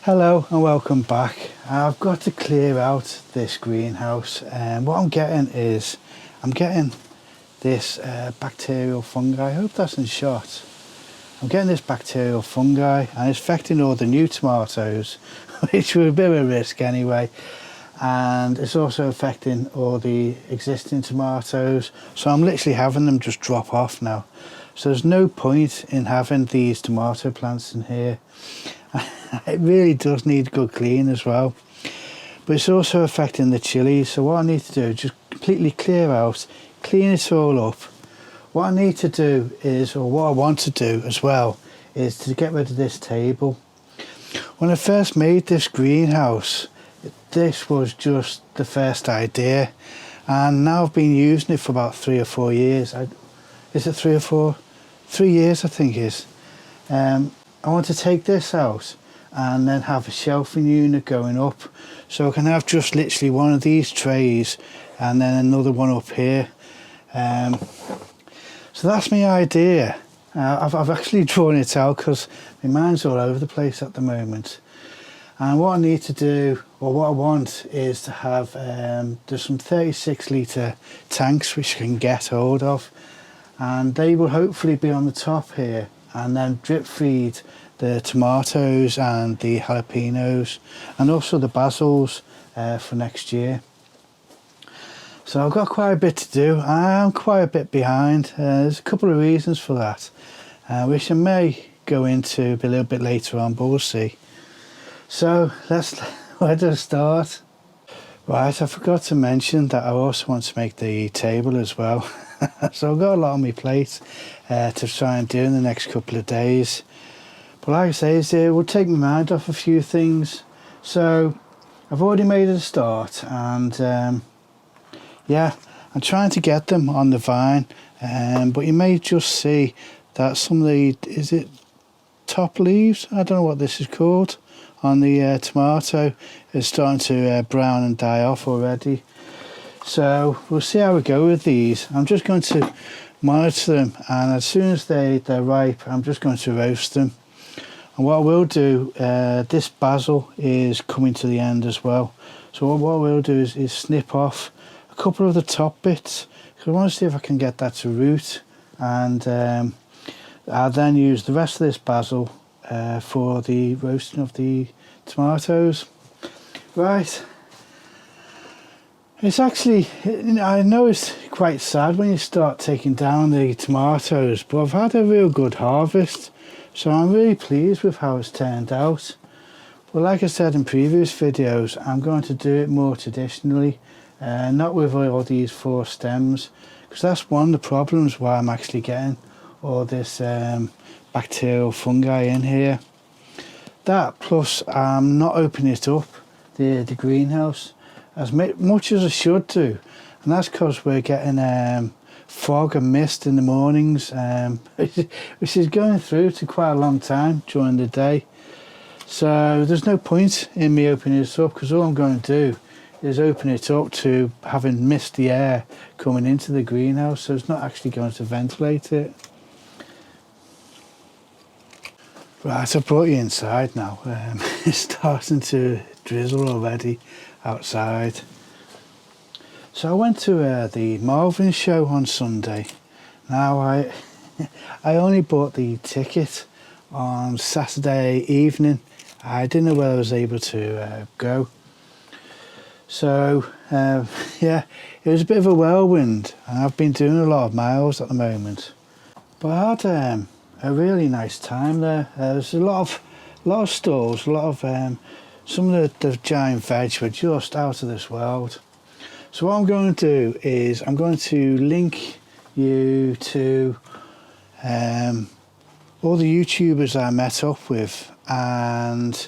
Hello and welcome back. I've got to clear out this greenhouse, and what I'm getting is this bacterial fungi. I hope that's in shot. I'm getting this bacterial fungi and it's affecting all the new tomatoes, which were a bit of a risk anyway, and it's also affecting all the existing tomatoes, so I'm literally having them just drop off now. So there's no point in having these tomato plants in here. It really does need good clean as well, but it's also affecting the chilies. So what I need to do is just completely clear out, clean it all up. What I need to do is, or what I want to do as well, is to get rid of this table. When I first made this greenhouse, this was just the first idea, and now I've been using it for about 3 or 4 years. Is it 3 or 4? 3 years I think it is. I want to take this out and then have a shelving unit going up, so I can have just literally one of these trays and then another one up here. So that's my idea. I've actually drawn it out because my mind's all over the place at the moment, and what I need to do, or what I want, is to have there's some 36 litre tanks which I can get hold of, and they will hopefully be on the top here, and then drip feed the tomatoes and the jalapenos and also the basils for next year. So I've got quite a bit to do. I am quite a bit behind. There's a couple of reasons for that, which I may go into a little bit later on, but we'll see. So where do I start? Right, I forgot to mention that I also want to make the table as well. So I've got a lot on my plate to try and do in the next couple of days. But like I say, it will take my mind off a few things. So I've already made a start, and yeah, I'm trying to get them on the vine, but you may just see that some of the, is it top leaves? I don't know what this is called, on the tomato is starting to brown and die off already. So we'll see how we go with these. I'm just going to monitor them, and as soon as they're ripe, I'm just going to roast them. And what I will do, this basil is coming to the end as well. So what I will do is snip off a couple of the top bits, because I want to see if I can get that to root, and I'll then use the rest of this basil for the roasting of the tomatoes. Right. It's actually, I know it's quite sad when you start taking down the tomatoes, but I've had a real good harvest, so I'm really pleased with how it's turned out. But like I said in previous videos, I'm going to do it more traditionally, not with all these 4 stems, because that's one of the problems why I'm actually getting all this bacterial fungi in here. That, plus I'm not opening it up, the greenhouse, as much as I should do, and that's because we're getting fog and mist in the mornings, which is going through to quite a long time during the day. So there's no point in me opening this up, because all I'm going to do is open it up to having misty air coming into the greenhouse, so it's not actually going to ventilate it. Right, I've brought you inside now. It's starting to drizzle already outside. So I went to the Malvern show on Sunday. Now I only bought the ticket on Saturday evening. I didn't know whether I was able to go. So yeah, it was a bit of a whirlwind, and I've been doing a lot of miles at the moment. But I had a really nice time there. There's a lot of stalls, a lot of some of the giant veg were just out of this world. So what I'm going to do is I'm going to link you to all the YouTubers I met up with, and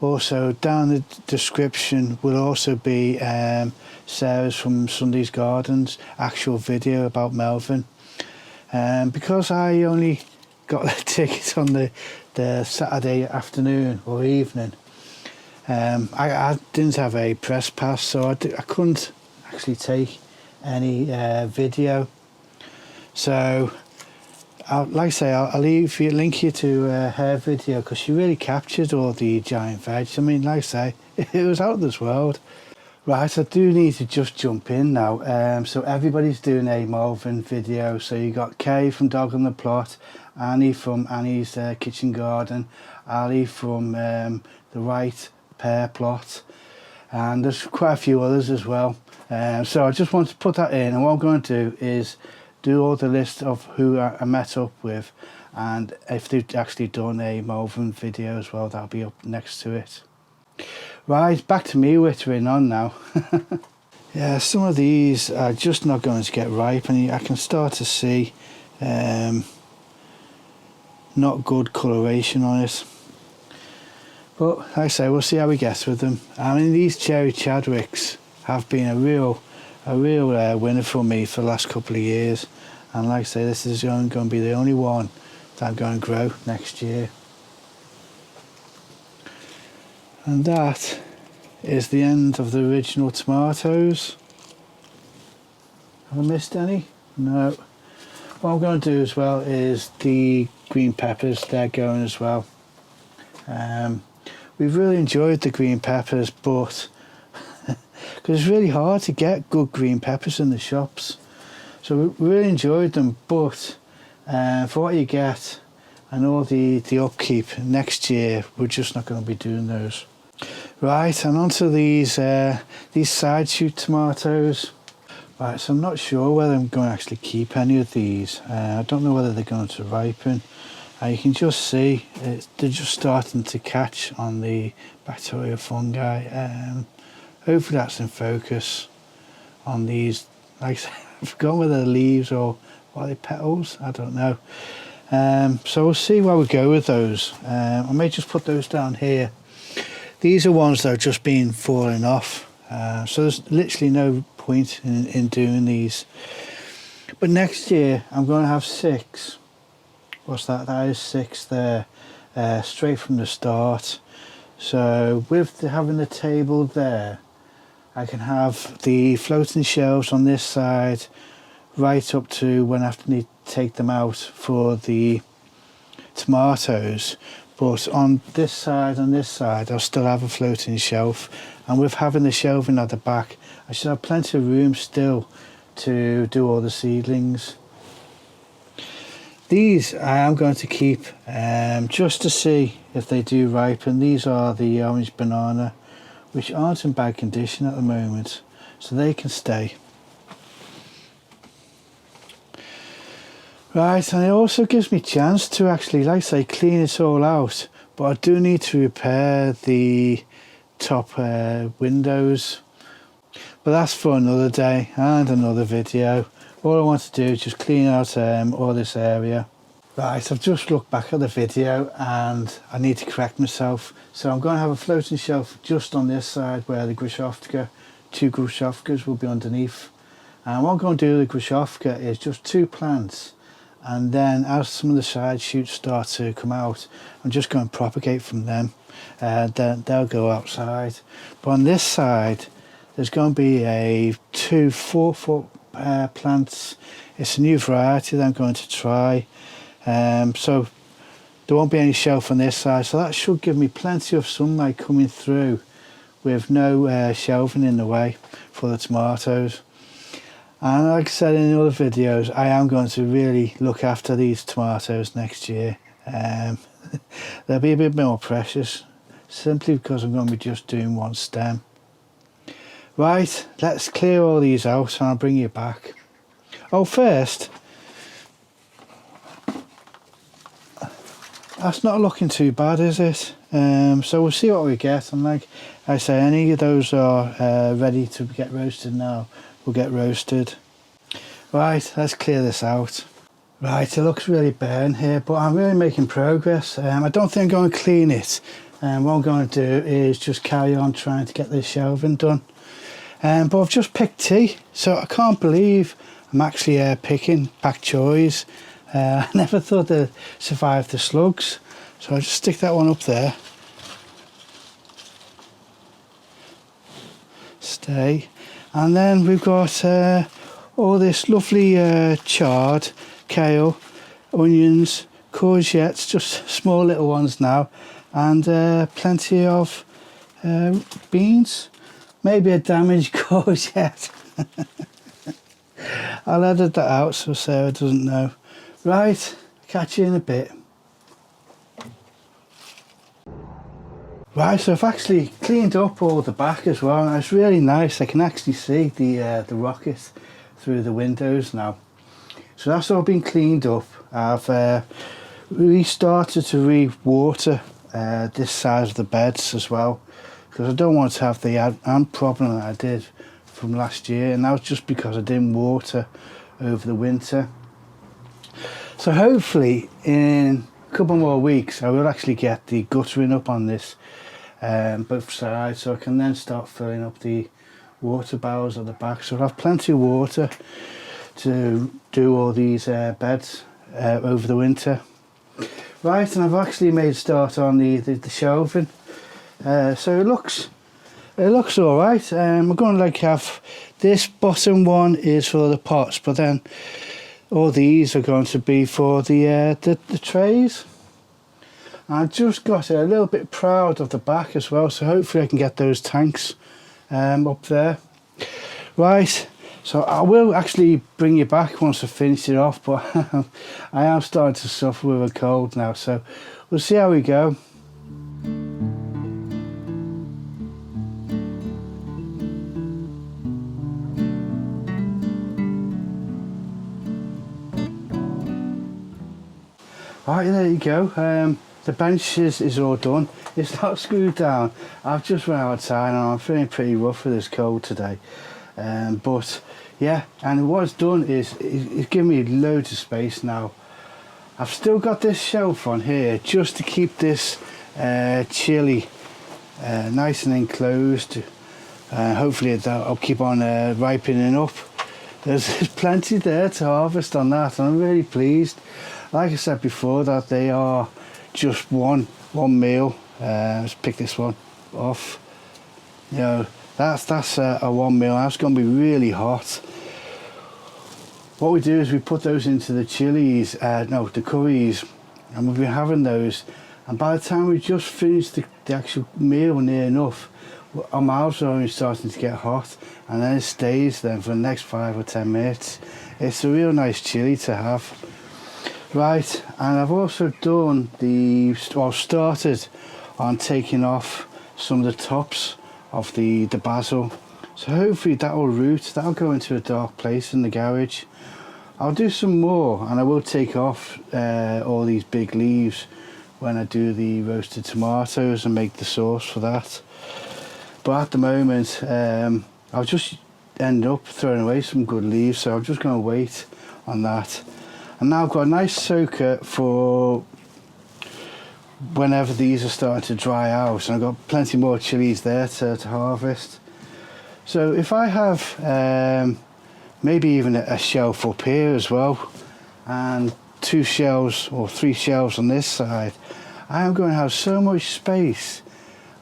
also down the description will also be Sarah's from Sunday's Garden's actual video about Malvern. Because I only got the ticket on the Saturday afternoon or evening, I didn't have a press pass, so I couldn't actually take any video. So like I say, I'll link you to her video because she really captured all the giant veg. I mean, like I say, it was out of this world. Right, I do need to just jump in now. So everybody's doing a Malvern video. So you got Kay from Dog on the Plot, Annie from Annie's Kitchen Garden, Ali from the Right Pear Plot, and there's quite a few others as well. So I just want to put that in, and what I'm going to do is do all the list of who I met up with, and if they've actually done a Malvern video as well, that'll be up next to it. Right, back to me wittering on now. Yeah, some of these are just not going to get ripe, and I can start to see not good coloration on it. But like I say, we'll see how we get with them. I mean, these cherry Chadwicks have been a real winner for me for the last couple of years. And like I say, this is going to be the only one that I'm going to grow next year. And that is the end of the original tomatoes. Have I missed any? No. What I'm going to do as well is the green peppers, they're going as well. We've really enjoyed the green peppers, but because it's really hard to get good green peppers in the shops. So we really enjoyed them, but for what you get and all the upkeep next year, we're just not going to be doing those. Right, and onto these side shoot tomatoes. Right, so I'm not sure whether I'm going to actually keep any of these. I don't know whether they're going to ripen. You can just see they're just starting to catch on the bacterial fungi. Hopefully that's in focus on these. Like I said, I've forgotten whether they're leaves or what are they, petals? I don't know. So we'll see where we go with those. I may just put those down here. These are ones that have just been falling off. So there's literally no point in doing these. But next year I'm going to have 6. What's that? That is 6 there, straight from the start. So with having the table there, I can have the floating shelves on this side right up to when I have to need to take them out for the tomatoes. But on this side and this side, I'll still have a floating shelf. And with having the shelving at the back, I should have plenty of room still to do all the seedlings. These I am going to keep just to see if they do ripen. These are the orange banana, which aren't in bad condition at the moment, so they can stay. Right, and it also gives me a chance to actually, like I say, clean it all out, but I do need to repair the top windows. But that's for another day and another video. All I want to do is just clean out all this area. Right, I've just looked back at the video and I need to correct myself. So I'm going to have a floating shelf just on this side where the grashofka, 2 grashofkas will be underneath. And what I'm going to do with the grashofka is just 2 plants. And then as some of the side shoots start to come out, I'm just going to propagate from them. Then they'll go outside. But on this side, there's going to be a 2 4-foot plants. It's a new variety that I'm going to try. So there won't be any shelf on this side, so that should give me plenty of sunlight coming through with no shelving in the way for the tomatoes. And like I said in the other videos, I am going to really look after these tomatoes next year. They'll be a bit more precious, simply because I'm going to be just doing 1 stem. Right, let's clear all these out and I'll bring you back. Oh, first, that's not looking too bad, is it? So we'll see what we get, and like I say, any of those are ready to get roasted now, will get roasted. Right, let's clear this out. Right, it looks really bare in here, but I'm really making progress. I don't think I'm going to clean it. What I'm going to do is just carry on trying to get this shelving done. But I've just picked tea, so I can't believe I'm actually picking pak choys. I never thought they'd survive the slugs, so I'll just stick that one up there. Stay. And then we've got all this lovely chard, kale, onions, courgettes, just small little ones now, and plenty of beans, maybe a damaged courgette. I'll edit that out so Sarah doesn't know. Right, catch you in a bit. Right, so I've actually cleaned up all the back as well, and it's really nice. I can actually see the rocket through the windows now. So that's all been cleaned up. I've restarted to re-water this side of the beds as well, because I don't want to have the ant problem that I did from last year, and that was just because I didn't water over the winter. So hopefully in a couple more weeks I will actually get the guttering up on this both sides, so I can then start filling up the water barrels at the back, so I'll have plenty of water to do all these beds over the winter. Right, and I've actually made a start on the shelving, so it looks all right. I'm going to have this bottom one is for the pots, but then all these are going to be for the trays. I just got a little bit proud of the back as well, so hopefully I can get those tanks up there. Right, so I will actually bring you back once I finish it off, but I am starting to suffer with a cold now, so we'll see how we go. Right, there you go. The bench is all done. It's not screwed down. I've just run out of time and I'm feeling pretty rough with this cold today. But yeah, and what it's done is it's given me loads of space now. I've still got this shelf on here just to keep this chili nice and enclosed. Hopefully I'll keep on ripening up. There's plenty there to harvest on that, and I'm really pleased. Like I said before, that they are just one meal. Let's pick this one off. You know, that's a one meal. That's going to be really hot. What we do is we put those into the chilies, the curries, and we'll be having those. And by the time we just finish the actual meal near enough, our mouths are only starting to get hot, and then it stays then for the next 5 or 10 minutes. It's a real nice chili to have. Right, and I've also done started on taking off some of the tops of the basil. So hopefully that will root, that'll go into a dark place in the garage. I'll do some more, and I will take off all these big leaves when I do the roasted tomatoes and make the sauce for that. But at the moment, I'll just end up throwing away some good leaves, so I'm just going to wait on that. And now I've got a nice soaker for whenever these are starting to dry out, and I've got plenty more chilies there to harvest. So if I have maybe even a shelf up here as well, and 2 shelves or 3 shelves on this side, I am going to have so much space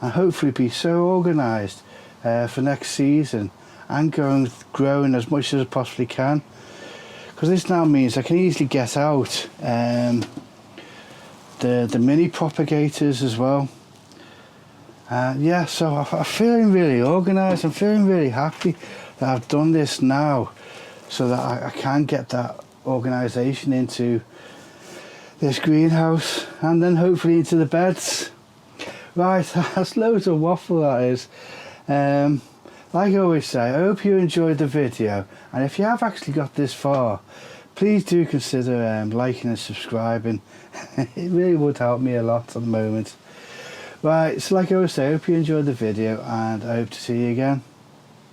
and hopefully be so organised for next season, and growing as much as I possibly can. Because this now means I can easily get out the mini propagators as well. Yeah, so I'm feeling really organised. I'm feeling really happy that I've done this now, so that I can get that organisation into this greenhouse, and then hopefully into the beds. Right, that's loads of waffle, that is. Like I always say, I hope you enjoyed the video, and if you have actually got this far, please do consider liking and subscribing. It really would help me a lot at the moment. Right, so like I always say, I hope you enjoyed the video, and I hope to see you again.